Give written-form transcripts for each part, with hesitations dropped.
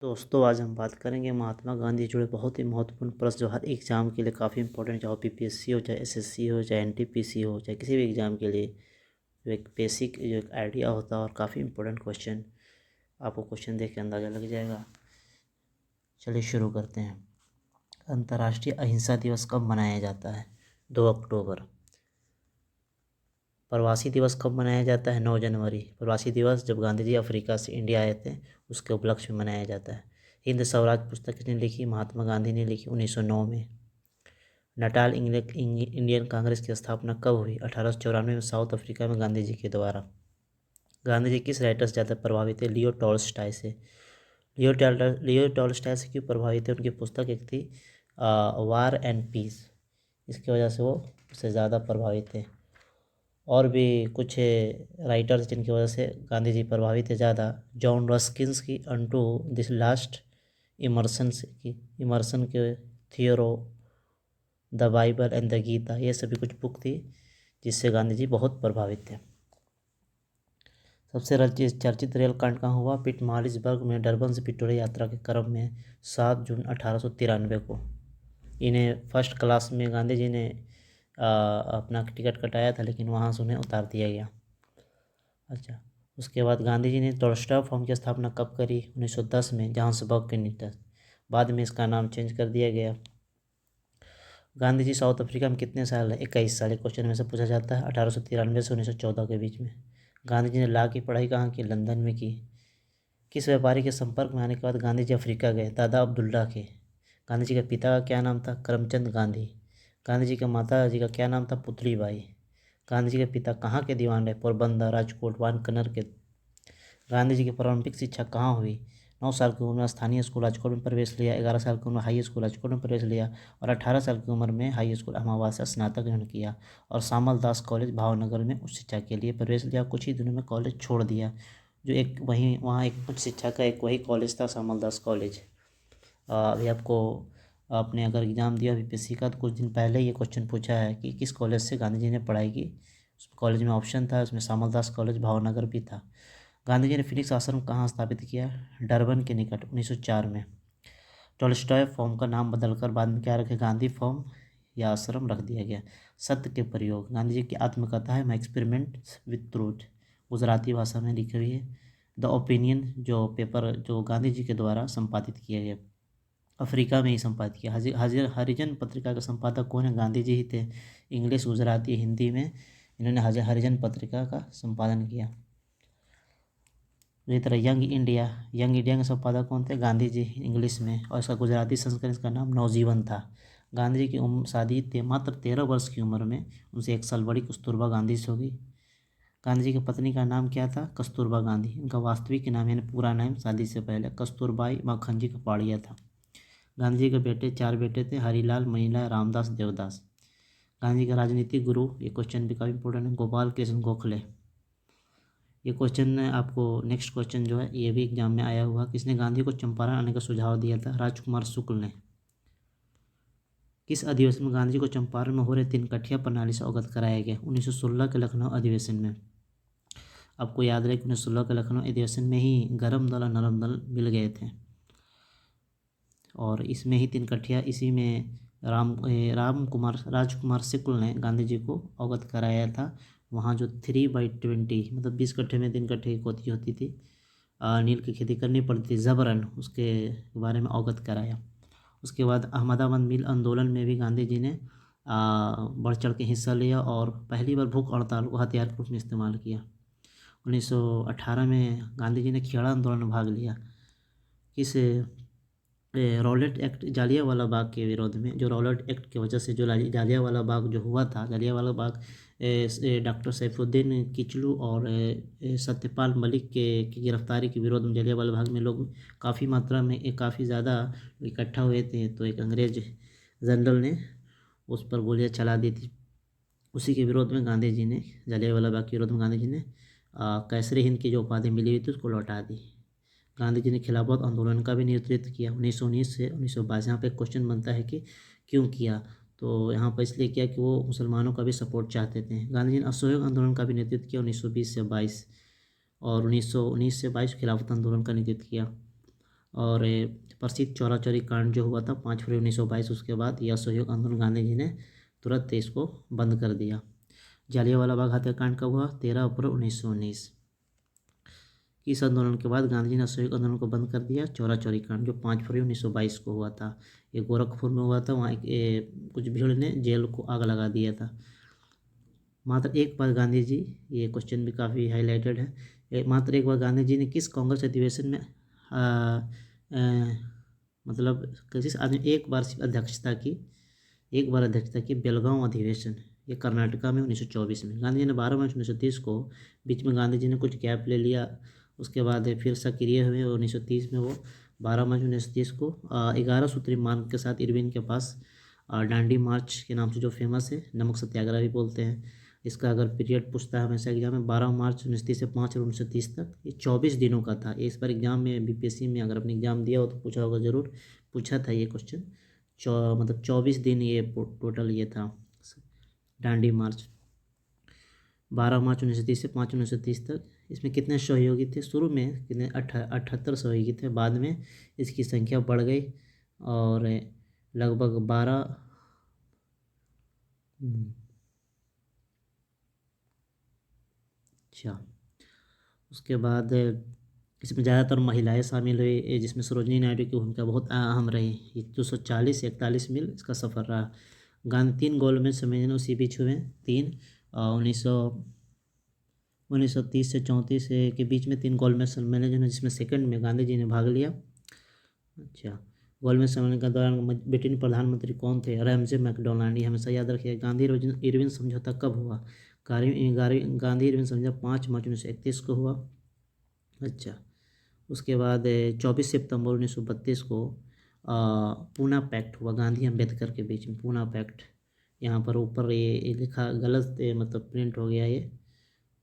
दोस्तों आज हम बात करेंगे महात्मा गांधी जुड़े बहुत ही महत्वपूर्ण प्रश्न जो हर एग्ज़ाम के लिए काफ़ी इंपॉर्टेंट, चाहे पीपीएससी हो, चाहे एसएससी हो, चाहे एनटीपीसी हो, चाहे किसी भी एग्ज़ाम के लिए जो एक बेसिक जो एक आइडिया होता है और काफ़ी इंपॉर्टेंट क्वेश्चन। आपको क्वेश्चन देख के अंदाज़ा लग जाएगा। चलिए शुरू करते हैं। अंतर्राष्ट्रीय अहिंसा दिवस कब मनाया जाता है? 2 अक्टूबर। प्रवासी दिवस कब मनाया जाता है? 9 जनवरी। प्रवासी दिवस जब गांधी जी अफ्रीका से इंडिया आए थे उसके उपलक्ष्य में मनाया जाता है। हिंद स्वराज पुस्तक किसने लिखी? महात्मा गांधी ने लिखी 1909 में। नटाल इंडियन कांग्रेस की स्थापना कब हुई? 1894 में साउथ अफ्रीका में गांधी जी के द्वारा। गांधी जी किस राइटर से ज़्यादा प्रभावित थे? लियो टॉल्स्टॉय से। लियो टॉल्स्टॉय से क्यों प्रभावित थे? उनकी पुस्तक एक थी वार एंड पीस, इसकी वजह से वो उससे ज़्यादा प्रभावित थे। और भी कुछ राइटर्स जिनकी वजह से गांधी जी प्रभावित थे ज़्यादा। जॉन रस्किन्स की अनटू दिस लास्ट इमर्सन के Thoreau, the Bible and the Gita, ये सभी कुछ बुक थी जिससे गांधी जी बहुत प्रभावित थे। सबसे चर्चित रेल कांड कहाँ हुआ? पिटमालिसबर्ग में डरबन से प्रिटोरिया यात्रा के क्रम में 7 जून 1893 को। इन्हें फर्स्ट क्लास में गांधी जी ने अपना टिकट कटाया था, लेकिन वहाँ से उन्हें उतार दिया गया। अच्छा, उसके बाद गांधी जी ने टॉल्स्टॉय फर्म की स्थापना कब करी? 1910 में, जोहान्सबर्ग के निकट। बाद में इसका नाम चेंज कर दिया गया। गांधी जी साउथ अफ्रीका में कितने साल? 21 साल। क्वेश्चन में से पूछा जाता है। 1893 से 1914 के बीच में। गांधी जी ने लॉ की पढ़ाई कहाँ की? लंदन में की। किस व्यापारी के संपर्क में आने के बाद गांधी जी अफ्रीका गए? दादा अब्दुल्ला के। गांधी जी के पिता का क्या नाम था? करमचंद गांधी। गांधी जी के माता जी का क्या नाम था? पुतली बाई। गांधी जी के पिता कहाँ के दीवान रहे? पोरबंदर, राजकोट, वानकनर के। गांधी जी की प्रारंभिक शिक्षा कहाँ हुई? 9 साल की उम्र में स्थानीय स्कूल राजकोट में प्रवेश लिया, 11 साल की उम्र में हाई स्कूल राजकोट में प्रवेश लिया और 18 साल की उम्र में हाई स्कूल अमावास से स्नातक ग्रहण किया और सामल दास कॉलेज भावनगर में उच्च शिक्षा के लिए प्रवेश लिया। कुछ ही दिनों में कॉलेज छोड़ दिया। जो एक वहीं वहाँ एक उच्च शिक्षा का एक वही कॉलेज था, सामल दास कॉलेज। अभी आपको आपने अगर एग्ज़ाम दिया बीपीएससी का तो कुछ दिन पहले ये क्वेश्चन पूछा है कि किस कॉलेज से गांधी जी ने पढ़ाई की। उस कॉलेज में ऑप्शन था, उसमें सामल दास कॉलेज भावनगर भी था। गांधी जी ने फिनिक्स आश्रम कहाँ स्थापित किया? डरबन के निकट 1904 में। टॉल्स्टॉय फॉर्म का नाम बदलकर बाद में क्या रखे? गांधी फॉर्म या आश्रम रख दिया गया। सत्य के प्रयोग गांधी जी की आत्मकथा है my experiment with truth, Gujarati भाषा में लिखी हुई है। द ओपिनियन जो पेपर जो गांधी जी के द्वारा संपादित किया गया, अफ्रीका में ही संपादित किया। हरिजन पत्रिका का संपादक कौन है? गांधी जी ही थे। इंग्लिश, गुजराती, हिंदी में इन्होंने हरिजन पत्रिका का संपादन किया। इसी तरह यंग इंडिया के संपादक कौन थे? गांधी जी, इंग्लिश में, और इसका गुजराती संस्करण इसका नाम नवजीवन था। गांधी जी की उम्र शादी मात्र 13 वर्ष की उम्र में उनसे 1 साल बड़ी कस्तूरबा गांधी से होगी। गांधी जी की पत्नी का नाम क्या था? कस्तूरबा गांधी। इनका वास्तविक नाम यानी पूरा नाम शादी से पहले कस्तूरबाई माखनजी कपाड़िया था। गांधी जी के बेटे 4 बेटे थे, हरिलाल, मणिलाल, रामदास, देवदास। गांधी जी का राजनीतिक गुरु, ये क्वेश्चन भी काफ़ी इंपॉर्टेंट है, गोपाल कृष्ण गोखले। ये क्वेश्चन आपको नेक्स्ट क्वेश्चन जो है ये भी एग्जाम में आया हुआ। किसने गांधी को चंपारण आने का सुझाव दिया था? राजकुमार शुक्ल ने। किस अधिवेशन में गांधी जी को चंपारण में हो रहे 3 कठिया प्रणाली से अवगत कराया गया? 1916 के लखनऊ अधिवेशन में। आपको याद रहे कि 1916 के लखनऊ अधिवेशन में ही गरम दल और नरम दल मिल गए थे और इसमें ही 3 कठिया, इसी में राजकुमार शुक्ल ने गांधी जी को अवगत कराया था। वहाँ जो 3/20 मतलब 20 कट्ठे में 3 कट्ठे की कोती होती थी, नील की खेती करनी पड़ती थी, जबरन, उसके बारे में अवगत कराया। उसके बाद अहमदाबाद मिल आंदोलन में भी गांधी जी ने बढ़ चढ़ के हिस्सा लिया और पहली बार भूख हड़ताल को हथियार के रूप में इस्तेमाल किया। 1918 में गांधी जी ने खेड़ा आंदोलन में भाग लिया। किस रॉलेट एक्ट, जालियांवाला बाग के विरोध में, जो रॉलेट एक्ट की वजह से जो जालियांवाला बाग जो हुआ था, जालियांवाला बाग डॉक्टर सैफुद्दीन किचलू और सत्यपाल मलिक की गिरफ्तारी के विरोध में जालियांवाला बाग में लोग काफ़ी मात्रा में काफ़ी ज़्यादा इकट्ठा हुए थे, तो एक अंग्रेज जनरल ने उस पर गोलियां चला दी थी। उसी के विरोध में गांधी जी ने, जालियांवाला बाग के विरोध में गांधी जी ने कैसरे हिंद की जो उपाधि मिली हुई थी उसको लौटा दी। गांधी जी ने खिलाफत आंदोलन का भी नेतृत्व किया 1919 से 1922। यहाँ पे क्वेश्चन बनता है कि क्यों किया, तो यहाँ पर इसलिए किया कि वो मुसलमानों का भी सपोर्ट चाहते थे। गांधी जी ने असहयोग आंदोलन का भी नेतृत्व किया 1920 से 22 और 1919 से 22 खिलाफत आंदोलन का नेतृत्व किया। और प्रसिद्ध चौरा चौरी कांड जो हुआ था 5 फरवरी 1922, उसके बाद यह असहयोग आंदोलन गांधी जी ने तुरंत इसको बंद कर दिया। जालियांवाला बाग हत्याकांड कब हुआ? 13 अप्रैल 1919। इस आंदोलन के बाद गांधी जी ने असहयोग आंदोलन को बंद कर दिया। चौरा चौरी कांड जो 5 फरवरी 1922 को हुआ था, ये गोरखपुर में हुआ था। वहाँ कुछ भीड़ ने जेल को आग लगा दिया था। मात्र एक बार गांधी जी, ये क्वेश्चन भी काफ़ी हाईलाइटेड है, मात्र एक बार गांधी जी ने किस कांग्रेस अधिवेशन में मतलब किस आदमी एक बार सिर्फ अध्यक्षता की, एक बार अध्यक्षता की, बेलगांव अधिवेशन, ये कर्नाटका में 1924 में। गांधी जी ने 12 मार्च 1930 को, बीच में गांधी जी ने कुछ गैप ले लिया, उसके बाद फिर सक्रिय हुए 1930 में। वो 12 मार्च 1930 को 11 सूत्री मार्ग के साथ इरविन के पास डांडी मार्च के नाम से जो फेमस है, नमक सत्याग्रह भी बोलते हैं इसका। अगर पीरियड पूछता है हमेशा एग्जाम में, 12 मार्च 1930 से 5 फरवरी 1930 तक, ये 24 दिनों का था। इस बार एग्जाम में बीपीएससी में अगर अपने एग्जाम दिया हो तो पूछा होगा, ज़रूर पूछा था ये क्वेश्चन। मतलब 24 दिन ये टोटल ये था डांडी मार्च, 12 मार्च 1930 से 5 फरवरी 1930 तक। इसमें कितने सहयोगी थे? शुरू में कितने 78 सहयोगी थे, बाद में इसकी संख्या बढ़ गई और लगभग 12। अच्छा, उसके बाद इसमें ज़्यादातर महिलाएं शामिल हुई, जिसमें सरोजनी नायडू की भूमिका बहुत अहम रही। ये 240 से 41 मील इसका सफ़र रहा। गांधी 3 गोल्ड मेडल सम्मेलन उसी बीच हुए, 3 1930 से 34 के बीच में 3 गोल्ड मेडल सम्मेलन जो, जिसमें सेकंड में गांधी जी ने भाग लिया। अच्छा, गोल्ड मेडल सम्मेलन के दौरान ब्रिटेन प्रधानमंत्री कौन थे? Ramsay MacDonald. ये हमेशा याद रखिए। गांधी इरविन समझौता कब हुआ? गांधी इरविन समझौता 5 मार्च 1931 को हुआ। अच्छा, उसके बाद 24 सितंबर 1932 को पूना पैक्ट हुआ गांधी अम्बेडकर के बीच में, पूना पैक्ट। यहाँ पर ऊपर ये लिखा गलत, मतलब प्रिंट हो गया ये,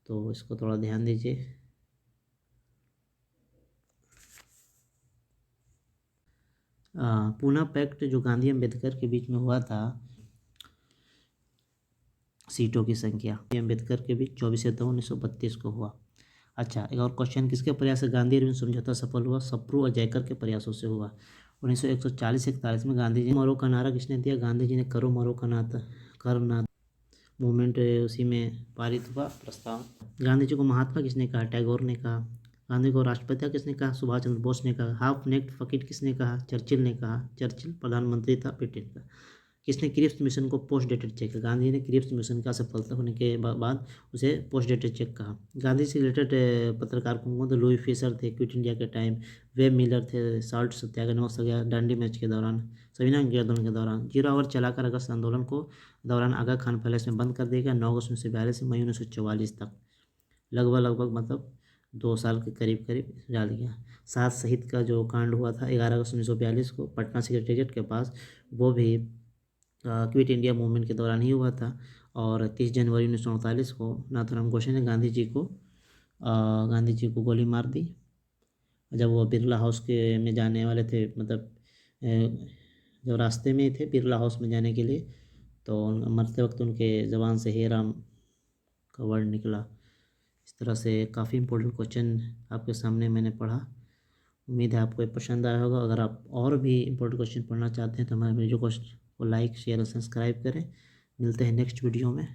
तो इसको थोड़ा ध्यान दीजिए। पूना पैक्ट जो गांधी अम्बेडकर के बीच में हुआ था, सीटों की संख्या अम्बेडकर के बीच 24 सितंबर 1932 को हुआ। अच्छा, एक और क्वेश्चन, किसके प्रयास से गांधी इरविन समझौता सफल हुआ? सप्रू और जयकर के प्रयासों से हुआ। 1941 में गांधी जी मरो का नारा किसने दिया? गांधी जी ने करो मरो का करना मूवमेंट, उसी में पारित हुआ प्रस्ताव। गांधी जी को महात्मा किसने कहा? टैगोर ने कहा। गांधी को राष्ट्रपिता किसने कहा? सुभाष चंद्र बोस ने कहा। हाफ नेक्ड फकीर किसने कहा? चर्चिल ने कहा। चर्चिल प्रधानमंत्री था ब्रिटेन का। किसने क्रिप्स मिशन को पोस्ट डेटेड चेक किया? गांधी ने क्रिप्स मिशन का सफलता होने के बाद उसे पोस्ट डेटेड चेक कहा। गांधी से रिलेटेड पत्रकार कौन थे? लुई फिशर थे क्विट इंडिया के टाइम, वेब मिलर थे साल्ट सत्याग्रह नमक सत्याग्रह दांडी मैच के दौरान, सविना आंदोलन के दौरान। 0 आवर चलाकर अगस्त आंदोलन को दौरान आगा खान पैलेस में बंद कर दिया गया 9 अगस्त 1942 से मई 1944 तक, लगभग मतलब 2 साल के करीब डाल गया। 7 शहीद का जो कांड हुआ था 11 अगस्त 1942 को पटना सेक्रेटेरिएट के पास, वो भी क्विट इंडिया मूवमेंट के दौरान ही हुआ था। और 30 जनवरी 1948 को नाथूराम गोडसे ने गांधी जी को गोली मार दी जब वो बिरला हाउस के में जाने वाले थे, मतलब जब रास्ते में थे बिरला हाउस में जाने के लिए, तो मरते वक्त उनके ज़बान से हे राम का वर्ड निकला। इस तरह से काफ़ी इंपॉर्टेंट क्वेश्चन आपके सामने मैंने पढ़ा। उम्मीद है आपको पसंद आया होगा। अगर आप और भी इंपॉर्टेंट क्वेश्चन पढ़ना चाहते हैं तो हमारे वीडियो को लाइक शेयर और सब्सक्राइब करें। मिलते हैं नेक्स्ट वीडियो में।